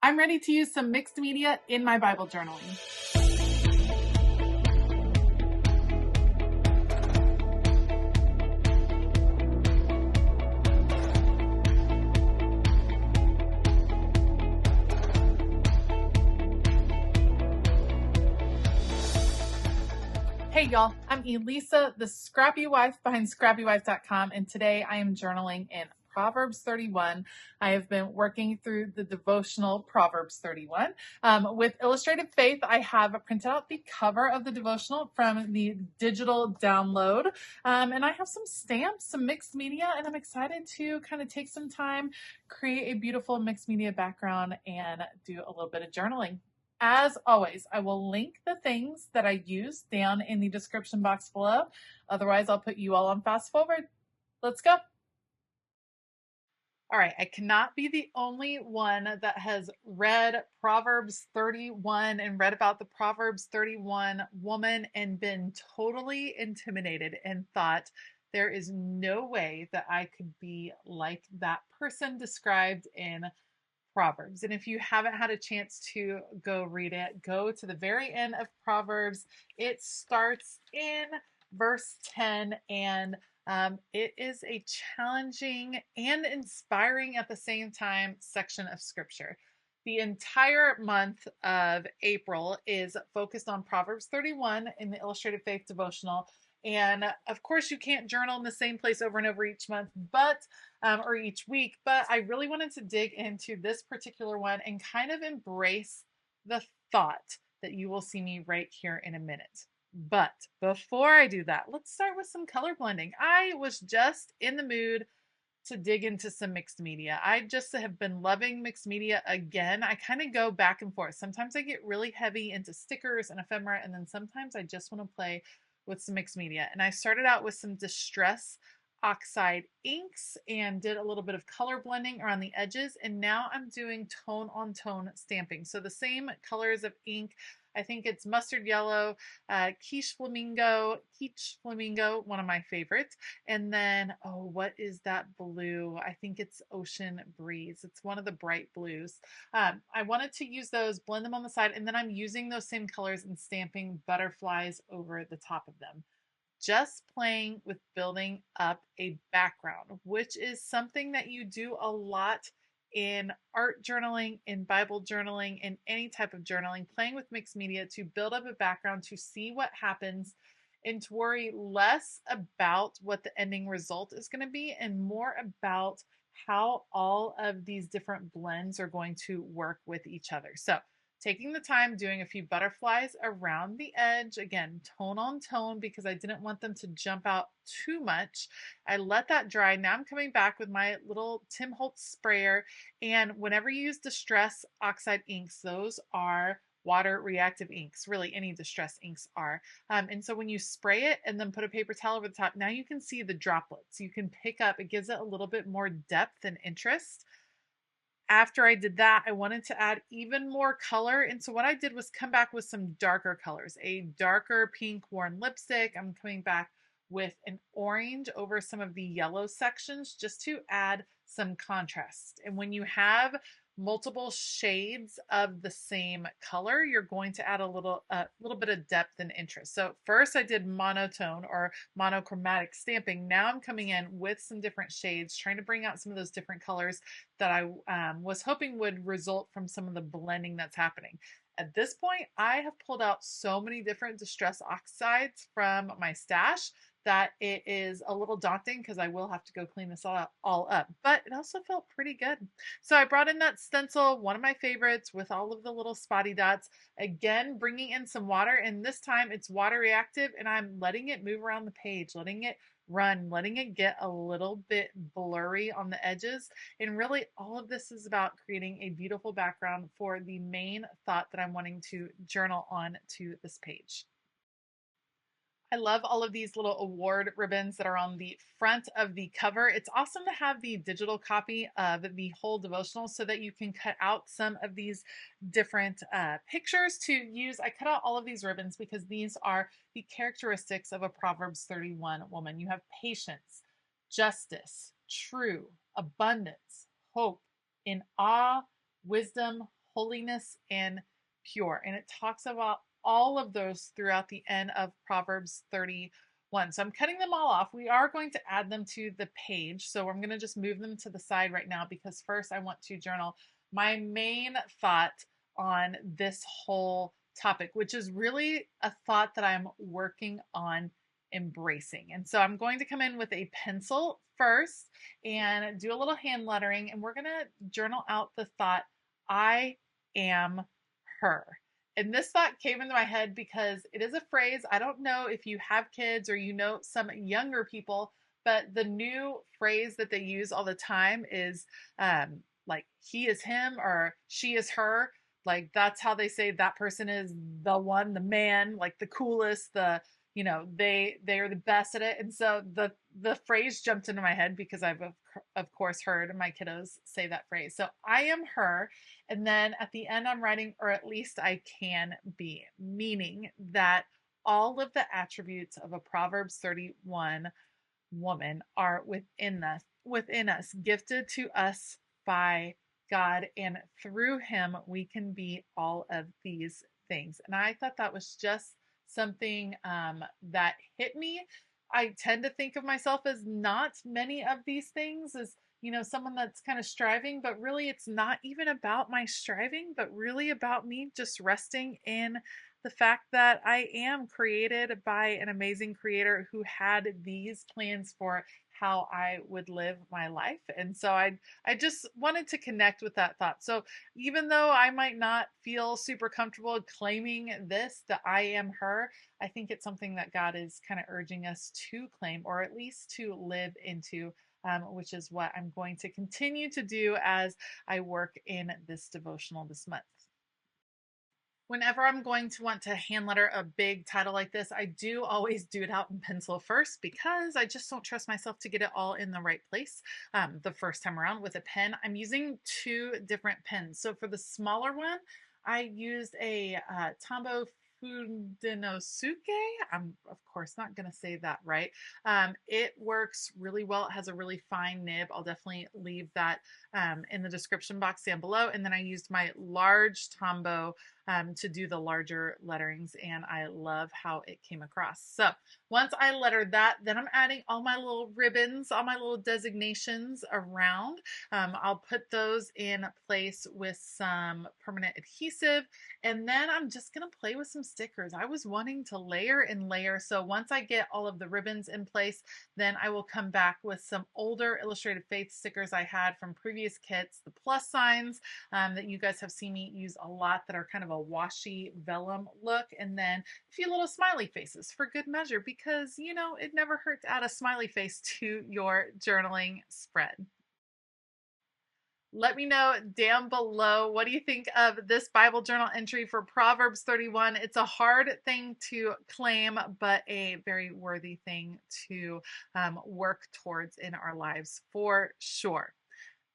I'm ready to use some mixed media in my Bible journaling. Hey y'all, I'm Elisa, the Scrappy Wife behind ScrappyWife.com, and today I am journaling in Proverbs 31. I have been working through the devotional Proverbs 31. With Illustrated Faith, I have printed out the cover of the devotional from the digital download, and I have some stamps, some mixed media, and I'm excited to kind of take some time, create a beautiful mixed media background, and do a little bit of journaling. As always, I will link the things that I use down in the description box below. Otherwise, I'll put you all on fast forward. Let's go. All right, I cannot be the only one that has read Proverbs 31 and read about the Proverbs 31 woman and been totally intimidated and thought there is no way that I could be like that person described in Proverbs. And if you haven't had a chance to go read it, go to the very end of Proverbs. It starts in verse 10, and it is a challenging and inspiring at the same time section of scripture. The entire month of April is focused on Proverbs 31 in the Illustrated Faith devotional. And of course, you can't journal in the same place over and over each month, or each week, but I really wanted to dig into this particular one and kind of embrace the thought that you will see me right here in a minute. But before I do that, let's start with some color blending. I was just in the mood to dig into some mixed media. I just have been loving mixed media again. I kind of go back and forth. Sometimes I get really heavy into stickers and ephemera, and then sometimes I just want to play with some mixed media. And I started out with some Distress Oxide inks and did a little bit of color blending around the edges, and now I'm doing tone on tone stamping. So the same colors of ink, I think it's mustard yellow, quiche flamingo, one of my favorites. And then, oh, what is that blue? I think it's ocean breeze. It's one of the bright blues. I wanted to use those, blend them on the side, and then I'm using those same colors and stamping butterflies over the top of them. Just playing with building up a background, which is something that you do a lot in art journaling, in Bible journaling, in any type of journaling, playing with mixed media to build up a background, to see what happens, and to worry less about what the ending result is going to be and more about how all of these different blends are going to work with each other. So taking the time, doing a few butterflies around the edge, again, tone on tone, because I didn't want them to jump out too much. I let that dry. Now I'm coming back with my little Tim Holtz sprayer. And whenever you use Distress Oxide inks, those are water reactive inks. Really, any Distress inks are. And so when you spray it and then put a paper towel over the top, now you can see the droplets. You can pick up, it gives it a little bit more depth and interest. After I did that, I wanted to add even more color. And so what I did was come back with some darker colors, a darker pink worn lipstick. I'm coming back with an orange over some of the yellow sections just to add some contrast. And when you have multiple shades of the same color, you're going to add a little bit of depth and interest. So first I did monotone or monochromatic stamping. Now I'm coming in with some different shades, trying to bring out some of those different colors that I was hoping would result from some of the blending that's happening. At this point, I have pulled out so many different Distress Oxides from my stash that it is a little daunting because I will have to go clean this all up, but it also felt pretty good. So I brought in that stencil, one of my favorites, with all of the little spotty dots, again bringing in some water, and this time it's water reactive, and I'm letting it move around the page, letting it run, letting it get a little bit blurry on the edges. And really all of this is about creating a beautiful background for the main thought that I'm wanting to journal on to this page. I love all of these little award ribbons that are on the front of the cover. It's awesome to have the digital copy of the whole devotional so that you can cut out some of these different pictures to use. I cut out all of these ribbons because these are the characteristics of a Proverbs 31 woman. You have patience, justice, true, abundance, hope, in awe, wisdom, holiness, and pure. And it talks about all of those throughout the end of Proverbs 31. So I'm cutting them all off. We are going to add them to the page. So I'm going to just move them to the side right now because first I want to journal my main thought on this whole topic, which is really a thought that I'm working on embracing. And so I'm going to come in with a pencil first and do a little hand lettering, and we're going to journal out the thought, I am her. And this thought came into my head because it is a phrase. I don't know if you have kids or you know some younger people, but the new phrase that they use all the time is like he is him or she is her. Like that's how they say that person is the one, the man, like the coolest, the they are the best at it. And so the phrase jumped into my head because I've of course heard my kiddos say that phrase. So I am her, and then at the end I'm writing, or at least I can be, meaning that all of the attributes of a Proverbs 31 woman are within us, gifted to us by God, and through him we can be all of these things. And I thought that was just something that hit me. I tend to think of myself as not many of these things, as someone that's kind of striving, but really it's not even about my striving, but really about me just resting in the fact that I am created by an amazing creator who had these plans for how I would live my life. And so I just wanted to connect with that thought. So even though I might not feel super comfortable claiming this, that I am her, I think it's something that God is kind of urging us to claim, or at least to live into, which is what I'm going to continue to do as I work in this devotional this month. Whenever I'm going to want to hand letter a big title like this, I do always do it out in pencil first because I just don't trust myself to get it all in the right place the first time around. With a pen, I'm using two different pens. So for the smaller one, I used a Tombow Fudenosuke. I'm of course not going to say that right. It works really well. It has a really fine nib. I'll definitely leave that in the description box down below. And then I used my large Tombow to do the larger letterings, and I love how it came across. So once I lettered that, then I'm adding all my little ribbons, all my little designations around. I'll put those in place with some permanent adhesive, and then I'm just gonna play with some stickers. I was wanting to layer and layer, so once I get all of the ribbons in place, then I will come back with some older Illustrated Faith stickers I had from previous kits, the plus signs that you guys have seen me use a lot, that are kind of a washy vellum look, and then a few little smiley faces for good measure, because it never hurt to add a smiley face to your journaling spread. Let me know down below, what do you think of this Bible journal entry for Proverbs 31? It's a hard thing to claim, but a very worthy thing to work towards in our lives for sure.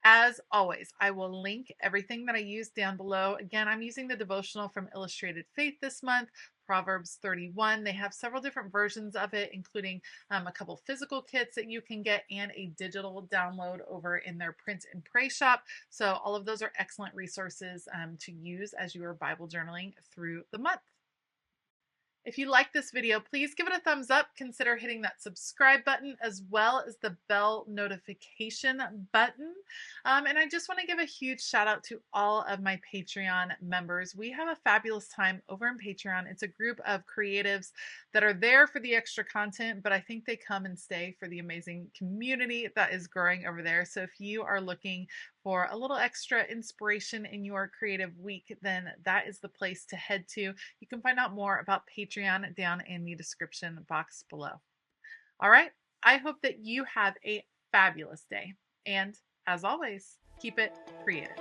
As always, I will link everything that I use down below. Again, I'm using the devotional from Illustrated Faith this month, Proverbs 31. They have several different versions of it, including a couple physical kits that you can get and a digital download over in their Print and Pray shop. So all of those are excellent resources to use as you are Bible journaling through the month. If you like this video, please give it a thumbs up. Consider hitting that subscribe button as well as the bell notification button. And I just want to give a huge shout out to all of my Patreon members. We have a fabulous time over in Patreon. It's a group of creatives that are there for the extra content, but I think they come and stay for the amazing community that is growing over there. So if you are looking for a little extra inspiration in your creative week, then that is the place to head to. You can find out more about Patreon down in the description box below. All right, I hope that you have a fabulous day, and as always, keep it creative.